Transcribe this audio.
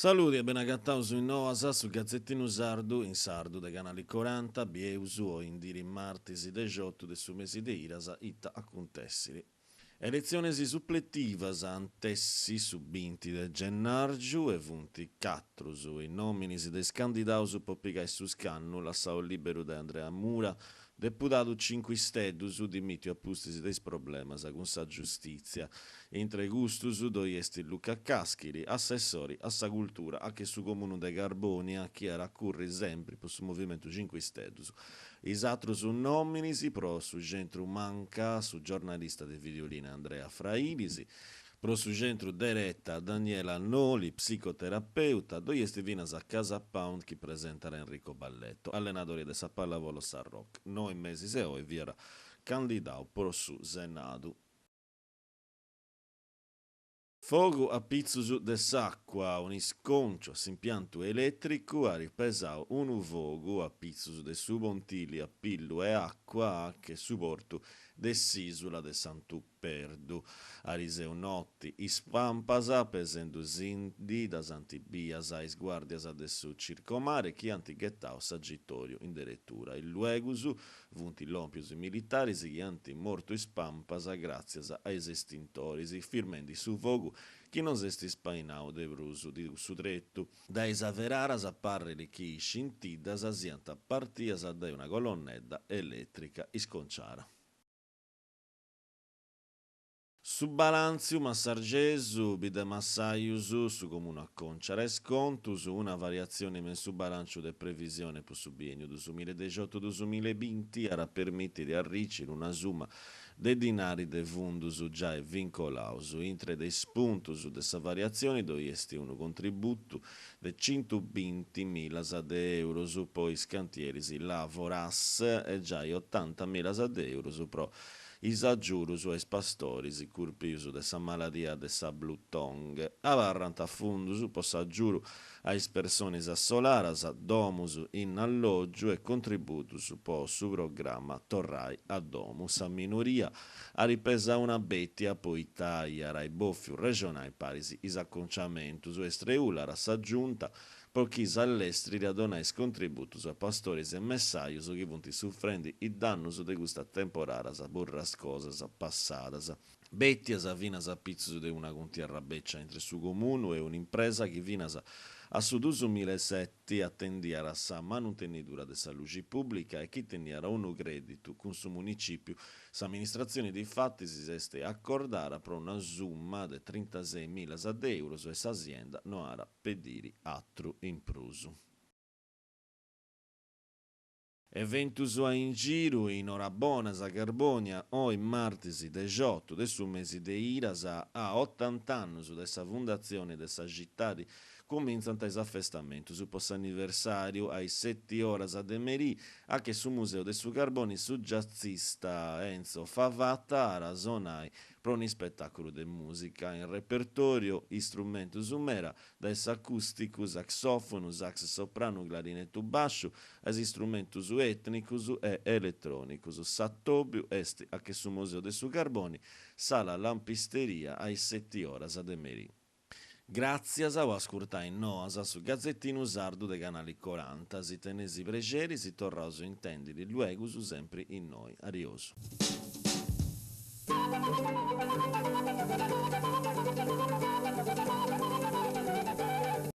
Saluti e ben agattato in Noasa sul Gazzettino Sardu in Sardu dei canali 40, Bieusu o Indiri Martisi de Giotto de su mesi de Irasa itta a contessili. Elezionesi suppletivas antessi subinti de Gennargiu e vunti catrusu in nominisi de scandidausu poppigai su scannu lassao libero de Andrea Mura deputato 5 stedus dimitio appustisi des problemas con sa giustizia. Entre gustus doi esti Luca Caschiri, assessori a sa cultura, a che su comune de Garbonia, chi era curri sempre per su movimento 5 stedus. Isatru su nominisi pro su gentru manca, su giornalista de Videolina Andrea Frailisi, pro su gentru diretta Daniela Noli, psicoterapeuta, doi esti vinas a Casa Pound chi presentara Enrico Balletto, allenatore de sa pallavolo San Rock. Noi mesi se oi viera candidau pro su Senadu. Fogo a pizzusu de s'acqua, un isconcio s'impianto elettrico ha ripesato un fogo a pizzusu de subontili a pillu e acqua che suportu de s'isula de Santu Perdu. A riseu notti ispampasa pesendo zindi das antibias a isguardias de su circomare chi antighettau saggitorio in direttura. Il luegusu vunti lompius militaris chi anti morto ispampasa grazias a esestintoris firmendi su fogo chi non esti spainau de brusu di su trettu. Da esaveraras apparreli chi scintidas asianta partias da una colonnetta elettrica isconciara. Su balanziu massargesu bide massaiusu su comune a conciara escontus una variazione men su balancio de previsione per su biennio 2018-2020 era permette di arricire una summa de dinari de fundus già e vincolausu intre dei spuntus de sa variazione doi esti un contributo de 120.000 de euro su poi scantierisi lavoras e già 80.000 de euro su pro isaggiurus es pastoris curpius de sa maladia de sa blutong avarrant a fundus possaggiuru ais personis assolaras domus in alloggio e contributus po su programma torrai a domus a minoria a ripesa una bettia poi taia rai boffiu regionai parisi isacconciamentus estreula s'aggiunta pochis all'estri riadonais contributus a pastores e messaius chi punti suffrendi i dannus de gusta temporaras burrascosas passadas. Bettias a vinas a pizzus de una contierra beccia entre su comunu e un'impresa che vinas a su 2007 attendiara sa manutenitura de sa luce pubblica e chi teniara unu creditu con su municipio. S'amministrazione di fatti si este accordara pro una summa de 36.000 de euro e s'azienda non ara pediri attru in prusu. Eventus a in giro in ora bonas a Garbonia o in martesi 18 de su mesi de iras a 80 anni de sa fondazione de sa cittadi cominciano i affestamenti su post anniversario ai 7 horas a Demeri a che su museo de su Carboni su jazzista Enzo Favata a razonai pro un spettacolo de musica in repertorio istrumentus umera da acusticus, saxofonus, sax soprano, clarinetto bascio, as istrumentus etnicus e elettronicus. S'attobiu est a che su museo de su Carboni sala lampisteria ai 7 horas a Demeri. Grazie a ascoltare in Noasa su Gazzettino Sardu dei canali 40, si tenesi pregeri, si torroso intendi di luego su sempre in noi. Arioso.